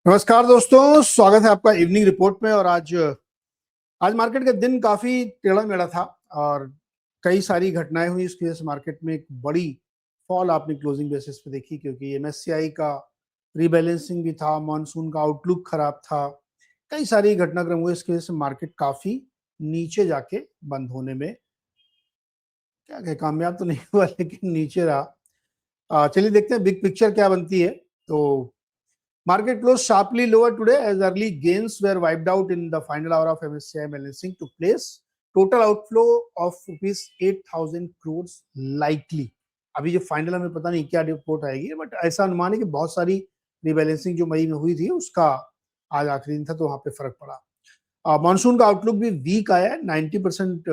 नमस्कार दोस्तों, स्वागत है आपका इवनिंग रिपोर्ट में। और आज मार्केट का दिन काफी टेढ़ा मेढ़ा था और कई सारी घटनाएं हुई। इसकी वजह से मार्केट में एक बड़ी फॉल आपने क्लोजिंग बेसिस पे देखी, क्योंकि एमएससीआई का रीबैलेंसिंग भी था, मॉनसून का आउटलुक खराब था, कई सारी घटनाक्रम हुए। इसकी वजह से मार्केट काफी नीचे जाके बंद होने में क्या कहे कामयाब तो नहीं हुआ, लेकिन नीचे रहा। चलिए देखते हैं बिग पिक्चर क्या बनती है। तो market closed sharply lower today as early gains were wiped out in the final hour of MSCI balancing took place. Total outflow of rupees 8,000 crores likely. अभी जो फाइनल हमें पता नहीं क्या रिपोर्ट आएगी, बट ऐसा अनुमान है कि बहुत सारी रिबैलेंसिंग जो मई में हुई थी उसका आज आखिरी दिन था, तो वहां पे फर्क पड़ा। मॉनसून का आउटलुक भी वीक आया है। 90%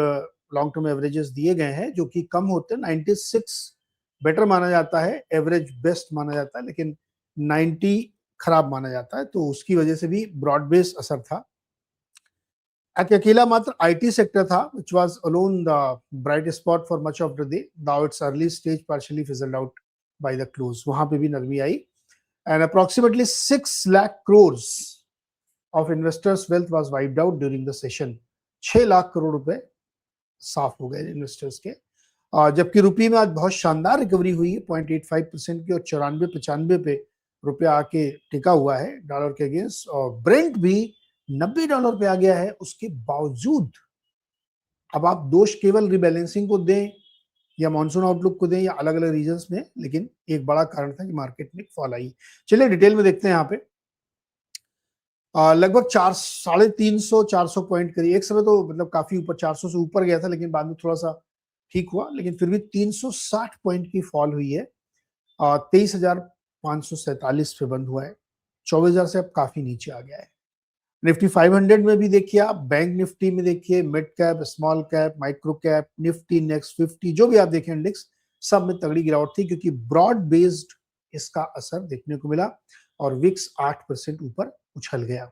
लॉन्ग टर्म एवरेजेस दिए गए हैं, जो कि कम होते हैं। 96 बेटर माना जाता है, एवरेज बेस्ट माना जाता है, लेकिन 90 खराब माना जाता है, तो उसकी वजह से भी ब्रॉड बेस असर था। अकेला मात्र आईटी सेक्टर था, which was alone the bright spot for much of the day, though its early stage partially fizzled out by the close. वहां पे भी नरमी आई and approximately 6 lakh crores of investors wealth was wiped out during the session. 6 lakh crore रुपए साफ हो गए investors के। जबकि रुपये में आज बहुत शानदार रिकवरी हुई है 0.85% की, और 94-95 पे रुपया आके टिका हुआ है डॉलर के अगेंस्ट। और ब्रेंट भी $90 पे आ गया है। उसके बावजूद अब आप दोष केवल रिबैलेंसिंग को दें या मॉनसून आउटलुक को दें या अलग अलग रीजन्स में, लेकिन एक बड़ा कारण था कि मार्केट में फॉल आई। चलिए डिटेल में देखते हैं। यहाँ पे लगभग 350-400 पॉइंट करीब, एक समय तो मतलब काफी ऊपर 400 से ऊपर गया था, लेकिन बाद में थोड़ा सा ठीक हुआ, लेकिन फिर भी 360 पॉइंट की फॉल हुई है। 23,547 पे बंद हुआ है। 24,000 से अब काफी नीचे आ गया है। निफ्टी 500 में भी देखिए आप, बैंक निफ्टी में देखिए, mid cap, small cap, micro cap, Nifty next 50, जो भी आप देखें इंडेक्स, सब में तगड़ी गिरावट थी, क्योंकि ब्रॉड बेस्ड इसका असर देखने को मिला और विक्स 8% ऊपर उछल गया।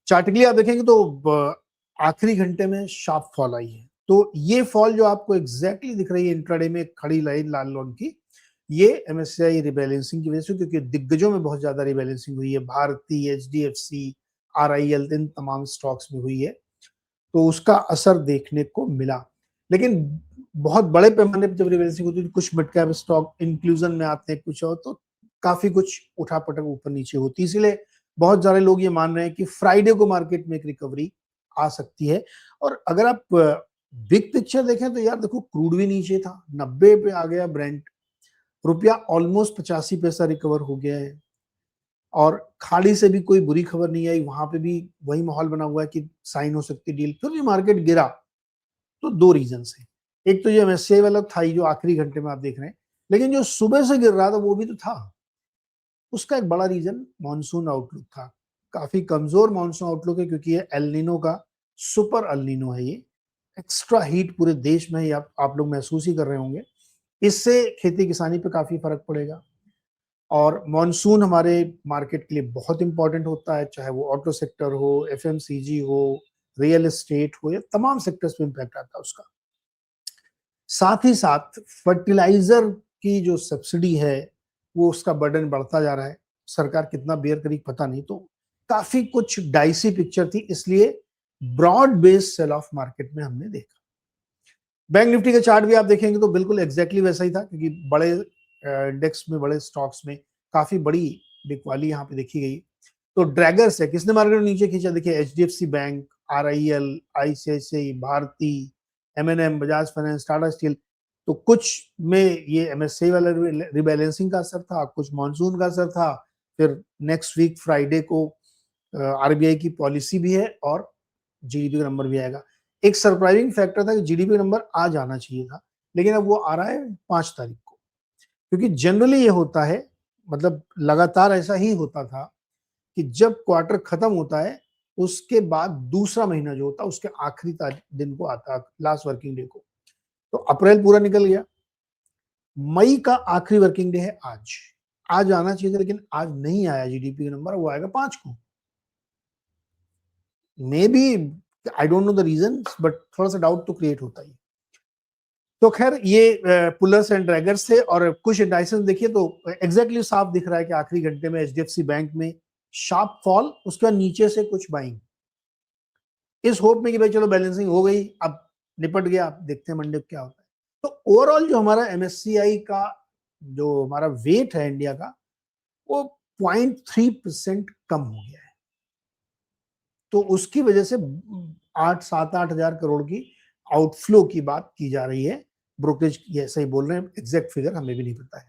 चार्टिकली आप देखेंगे तो आखिरी घंटे में शार्प फॉल आई है। तो ये फॉल जो आपको एग्जैक्टली दिख रही है इंट्राडे में खड़ी लाइन लाल लोन की, ये एमएससीआई रिबैलेंसिंग की वजह से, क्योंकि दिग्गजों में बहुत ज्यादा रिबैलेंसिंग हुई है। भारती, एचडीएफसी, आरआईएल, इन तमाम स्टॉक्स में हुई है, तो उसका असर देखने को मिला। लेकिन बहुत बड़े पैमाने पर जब रिबैलेंसिंग होती है, कुछ मिड कैप स्टॉक इंक्लूजन में आते हैं, कुछ और, तो काफी कुछ उठापटक ऊपर नीचे होती है। इसीलिए बहुत सारे लोग ये मान रहे हैं कि फ्राइडे को मार्केट में एक रिकवरी आ सकती है। और अगर आप बिग पिक्चर देखें तो यार देखो, क्रूड भी नीचे था, 90 पे आ गया ब्रेंट, रुपया ऑलमोस्ट 85 पैसा रिकवर हो गया है। और खाड़ी से भी कोई बुरी खबर नहीं आई, वहां पे भी वही माहौल बना हुआ है कि साइन हो सकती डील। फिर भी मार्केट गिरा, तो दो रीजन है। एक तो ये एमएससीआई वाला था, जो आखिरी घंटे में आप देख रहे हैं, लेकिन जो सुबह से गिर रहा था वो भी तो था। उसका एक बड़ा रीजन मॉनसून आउटलुक था। काफी कमजोर मॉनसून आउटलुक है, क्योंकि ये एल नीनो का सुपर एल नीनो है। ये एक्स्ट्रा हीट पूरे देश में ही आप लोग महसूस ही कर रहे होंगे। इससे खेती किसानी पे काफी फर्क पड़ेगा। और मॉनसून हमारे मार्केट के लिए बहुत इंपॉर्टेंट होता है, चाहे वो ऑटो सेक्टर हो, एफएमसीजी हो, रियल एस्टेट हो, या तमाम सेक्टर्स पे इम्पैक्ट आता है उसका। साथ ही साथ फर्टिलाइजर की जो सब्सिडी है, वो उसका बर्डन बढ़ता जा रहा है। सरकार कितना बेयर करेगी पता नहीं। तो काफी कुछ डाइसी पिक्चर थी, इसलिए broad based sell off market में हमने देखा। बैंक निफ्टी का चार्ट भी आप देखेंगे तो बिल्कुल एग्जैक्टली वैसा ही था, क्योंकि बड़े इंडेक्स में, बड़े स्टॉक्स में काफी बड़ी बिकवाली यहाँ पे देखी गई। तो ड्रैगर्स है, किसने मार्केट को नीचे खींचा? देखिए, HDFC bank, RIL, ICICI, Bharti, MNM, Bajaj finance, Tata steel. तो कुछ में ये एमएससीआई वाला रिबैलेंसिंग का असर था, कुछ मॉनसून का असर था। फिर नेक्स्ट वीक फ्राइडे को आरबीआई की पॉलिसी भी है और जीडीपी का नंबर भी आएगा। एक सरप्राइजिंग फैक्टर था कि जीडीपी नंबर आ जाना चाहिए था, लेकिन अब वो आ रहा है 5 तारीख को। क्योंकि जनरली ये होता है, मतलब लगातार ऐसा ही होता था कि जब क्वार्टर खत्म होता है, उसके बाद दूसरा महीना जो होता है उसके आखिरी दिन को आता है, लास्ट वर्किंग डे को। तो अप्रैल पूरा निकल गया, मई का आखिरी वर्किंग डे है आज। आज आना चाहिए था, लेकिन आज नहीं आया जीडीपी का नंबर, वो आएगा 5 को। Maybe, I don't know the reason, but थोड़ा सा डाउट तो क्रिएट होता ही। तो खैर ये पुलर्स एंड ड्रैगर्स थे। और कुछ इंडाइसेस देखिए तो एग्जैक्टली साफ दिख रहा है कि आखिरी घंटे में एचडीएफसी बैंक में शार्प फॉल, उसके बाद नीचे से कुछ बाइंग, इस होप में कि भाई चलो बैलेंसिंग हो गई, अब निपट गया, अब देखते हैं मंडे को क्या होता है। तो ओवरऑल जो हमारा एमएससीआई का जो हमारा वेट है इंडिया का, वो 0.3% कम हो गया है। तो उसकी वजह से 7-8 हजार करोड़ की आउटफ्लो की बात की जा रही है। ब्रोकरेज ऐसा ही बोल रहे हैं, एग्जैक्ट फिगर हमें भी नहीं पता है।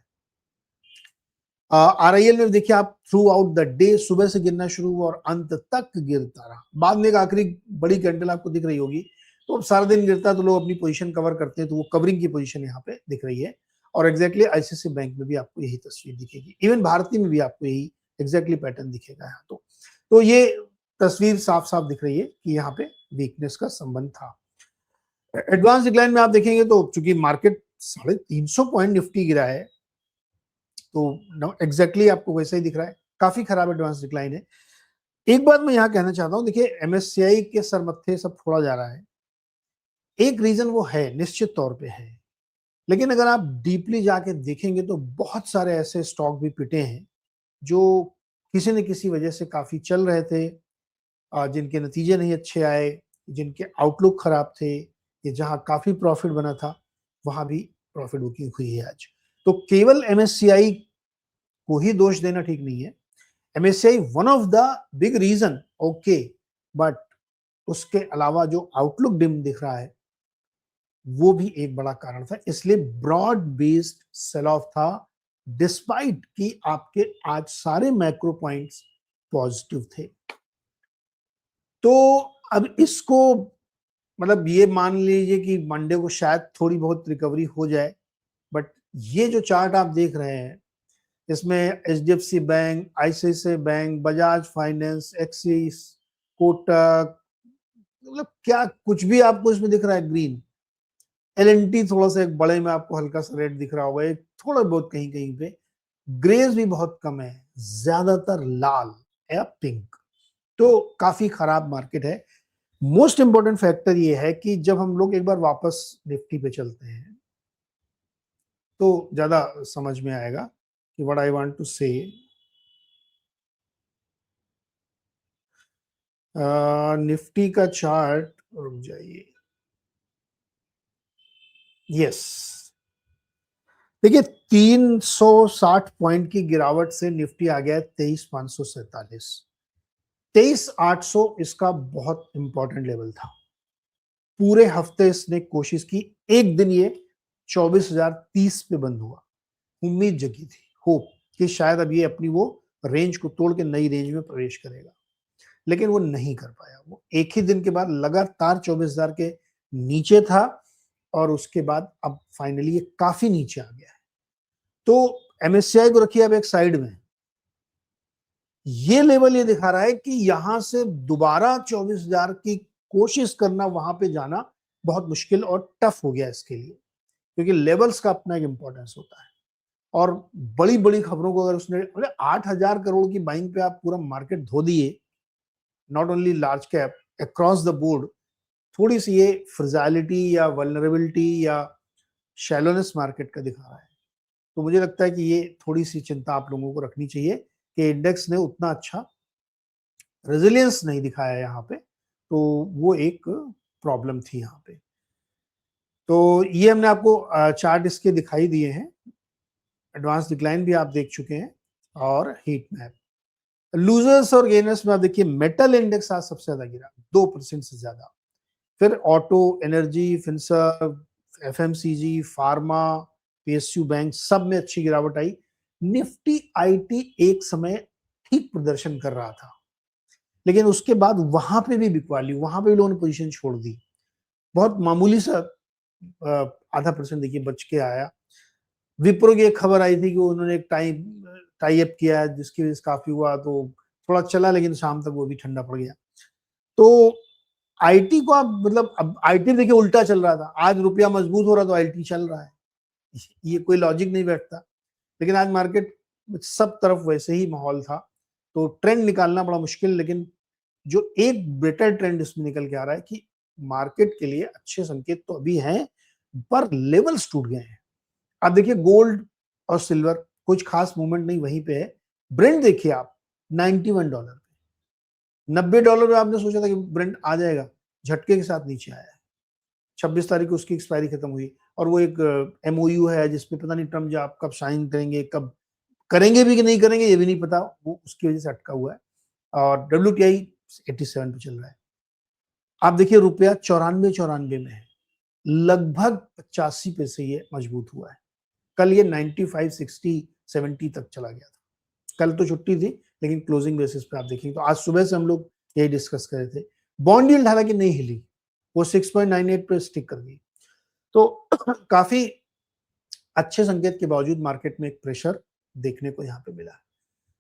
आरआईएल में देखिए आप, थ्रू आउट द डे सुबह से गिरना शुरू हुआ और अंत तक गिरता रहा। बाद में एक आखिरी बड़ी कैंडल आपको दिख रही होगी। तो अब सारा दिन गिरता है तो लोग अपनी पोजीशन कवर करते हैं, तो वो कवरिंग की पोजीशन यहाँ पे दिख रही है। और एग्जैक्टली आईसीआईसी बैंक में भी आपको यही तस्वीर दिखेगी, इवन भारतीय में भी आपको यही एग्जैक्टली पैटर्न दिखेगा यहाँ। तो ये तस्वीर साफ साफ दिख रही है कि यहाँ पे वीकनेस का संबंध था। एडवांस डिक्लाइन में आप देखेंगे तो चूंकि मार्केट 350 पॉइंट निफ्टी गिरा है, तो एग्जैक्टली आपको वैसा ही दिख रहा है, काफी खराब एडवांस डिक्लाइन है। एक बात मैं यहाँ कहना चाहता हूँ, देखिए एमएससीआई के सरमत्थे सब फोड़ा जा रहा है, एक रीजन वो है, निश्चित तौर पे है। लेकिन अगर आप डीपली जाके देखेंगे तो बहुत सारे ऐसे स्टॉक भी पिटे हैं जो किसी न किसी वजह से काफी चल रहे थे, जिनके नतीजे नहीं अच्छे आए, जिनके आउटलुक खराब थे, ये जहां काफी प्रॉफिट बना था वहां भी प्रॉफिट बुकिंग हुई है आज। तो केवल एमएससीआई को ही दोष देना ठीक नहीं है। MSCI one of the big reason, okay, but उसके अलावा जो आउटलुक डिम दिख रहा है वो भी एक बड़ा कारण था। इसलिए ब्रॉड बेस्ड सेल ऑफ था, डिस्पाइट कि आपके आज सारे मैक्रो पॉइंट्स पॉजिटिव थे। तो अब इसको मतलब ये मान लीजिए कि मंडे को शायद थोड़ी बहुत रिकवरी हो जाए, बट ये जो चार्ट आप देख रहे हैं इसमें HDFC bank, ICICI bank, Bajaj finance, axis, Kotak, मतलब क्या कुछ भी आपको इसमें दिख रहा है ग्रीन। एलएनटी थोड़ा सा एक बड़े में आपको हल्का सा रेड दिख रहा होगा, एक थोड़ा बहुत कहीं कहीं पे, ग्रेज भी बहुत कम है, ज्यादातर लाल या पिंक। तो काफी खराब मार्केट है। मोस्ट इंपॉर्टेंट फैक्टर ये है कि जब हम लोग एक बार वापस निफ्टी पे चलते हैं तो ज्यादा समझ में आएगा कि व्हाट आई वांट टू से। निफ्टी का चार्ट, रुक जाइए, यस, देखिए 360 पॉइंट की गिरावट से निफ्टी आ गया 23,547, 23,800 इसका बहुत इंपॉर्टेंट लेवल था। पूरे हफ्ते इसने कोशिश की, एक दिन ये 24,030 पे बंद हुआ, उम्मीद जगी थी, होप कि शायद अब ये अपनी वो रेंज को तोड़ के नई रेंज में प्रवेश करेगा, लेकिन वो नहीं कर पाया। वो एक ही दिन के बाद लगातार 24,000 के नीचे था और उसके बाद अब फाइनली ये काफी नीचे आ गया है। तो एमएससीआई को रखिए अब एक साइड में, ये लेवल ये दिखा रहा है कि यहां से दोबारा 24,000 की कोशिश करना, वहां पे जाना बहुत मुश्किल और टफ हो गया इसके लिए, क्योंकि लेवल्स का अपना एक इंपॉर्टेंस होता है। और बड़ी बड़ी खबरों को अगर उसने 8,000 करोड़ की बाइंग पे आप पूरा मार्केट धो दिए, not only large cap, across the board, थोड़ी सी ये फ्रिजालिटी या वल्नरेबिलिटी या शैलोनेस मार्केट का दिखा रहा है। तो मुझे लगता है कि ये थोड़ी सी चिंता आप लोगों को रखनी चाहिए कि इंडेक्स ने उतना अच्छा रेजिलियंस नहीं दिखाया यहाँ पे, तो वो एक प्रॉब्लम थी यहाँ पे। तो ये हमने आपको चार्ट इसके दिखाई दिए हैं, एडवांस डिक्लाइन भी आप देख चुके हैं और हीट मैप। लूजर्स और गेनर्स में आप देखिए, मेटल इंडेक्स आज सबसे ज्यादा गिरा, 2% से ज्यादा। फिर auto, energy, Finserv, FMCG, pharma, PSU bank, सब में अच्छी गिरावट आई। निफ्टी आईटी एक समय ठीक प्रदर्शन कर रहा था, लेकिन उसके बाद वहां पे भी बिकवाली, वहां पे भी लोगों ने पोजीशन छोड़ दी, बहुत मामूली सा आधा % देखिए बच के आया। विप्रो की एक खबर आई थी कि उन्होंने एक टाई अप किया है जिसकी वजह से काफी हुआ, तो थोड़ा चला, लेकिन शाम तक वो भी ठंडा पड़ गया। तो आईटी को आप मतलब, अब आईटी देखिए उल्टा चल रहा था, आज रुपया मजबूत हो रहा तो आईटी चल रहा है, ये कोई लॉजिक नहीं बैठता। लेकिन आज मार्केट सब तरफ वैसे ही माहौल था, तो ट्रेंड निकालना बड़ा मुश्किल। लेकिन जो एक बेटर ट्रेंड इसमें निकल के आ रहा है कि मार्केट के लिए अच्छे संकेत तो अभी हैं, पर लेवल्स टूट गए हैं। आप देखिए गोल्ड और सिल्वर कुछ खास मूवमेंट नहीं वहीं पे है। ब्रेंट देखिए आप $91, $90 में आपने सोचा था कि ब्रेंट आ जाएगा, झटके के साथ नीचे आया है। 26 तारीख को उसकी एक्सपायरी खत्म हुई और वो एक MOU है जिसपे पता नहीं ट्रम्प जब कब साइन करेंगे, कब करेंगे भी कि नहीं करेंगे ये भी नहीं पता, वो उसकी वजह से अटका हुआ है। और WTI 87 पे चल रहा है। आप देखिए रुपया 94 में है, लगभग 85 पैसे ये मजबूत हुआ है। कल ये 95, 60, 70 तक चला गया था। कल तो छुट्टी थी लेकिन क्लोजिंग बेसिस पे आप देखेंगे तो आज सुबह से हम लोग यही डिस्कस कर रहे थे। बॉन्ड यील्ड हालांकि नहीं हिली, वो 6.98 पे स्टिक कर गई। तो काफी अच्छे संकेत के बावजूद मार्केट में एक प्रेशर देखने को यहाँ पे मिला।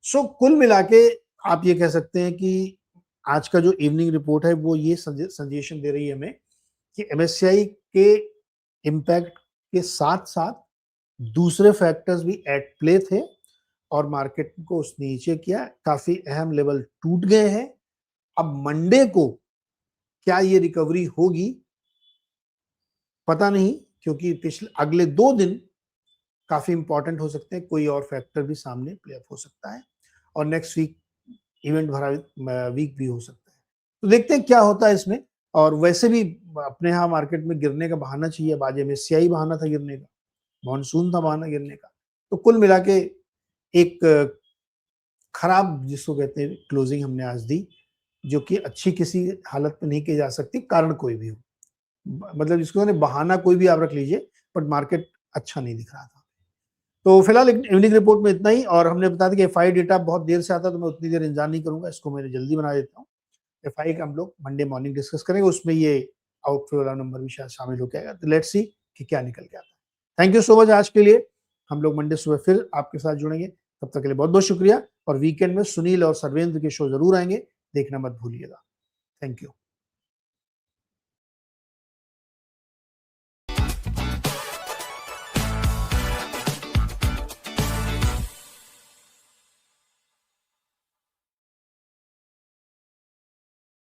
सो कुल मिला के आप ये कह सकते हैं कि आज का जो इवनिंग रिपोर्ट है वो ये सजेशन दे रही है हमें कि MSCI के इम्पैक्ट के साथ साथ दूसरे फैक्टर्स भी एट प्ले थे और मार्केट को उसने नीचे किया। काफी अहम लेवल टूट गए हैं। अब मंडे को क्या ये रिकवरी होगी पता नहीं, क्योंकि पिछले अगले 2 दिन काफी इंपॉर्टेंट हो सकते हैं, कोई और फैक्टर भी सामने प्ले अप हो सकता है और नेक्स्ट वीक इवेंट भरा वीक भी हो सकता है। तो देखते हैं क्या होता है इसमें। और वैसे भी अपने यहाँ मार्केट में गिरने का बहाना चाहिए, बाजे में MSCI बहाना था गिरने का, मॉनसून था बहाना गिरने का। तो कुल मिला के एक खराब जिसको कहते हैं क्लोजिंग हमने आज दी, जो कि अच्छी किसी हालत में नहीं की जा सकती, कारण कोई भी हो। मतलब जिसको बहाना कोई भी आप रख लीजिए, बट मार्केट अच्छा नहीं दिख रहा था। तो फिलहाल इवनिंग रिपोर्ट में इतना ही। और हमने बताया था कि FI डेटा बहुत देर से आता है तो मैं उतनी देर इंतजार नहीं करूंगा, इसको मैंने जल्दी बना देता हूँ। FI का हम लोग मंडे मॉर्निंग डिस्कस करेंगे, उसमें ये आउटफ्लो वाला नंबर भी शायद शामिल हो जाएगा। तो लेट्स सी कि क्या निकल के आता है। थैंक यू सो मच आज के लिए। हम लोग मंडे सुबह फिर आपके साथ जुड़ेंगे, तब तक के लिए बहुत बहुत शुक्रिया। और वीकेंड में सुनील और सर्वेंद्र के शो जरूर आएंगे, देखना मत भूलिएगा। Thank you.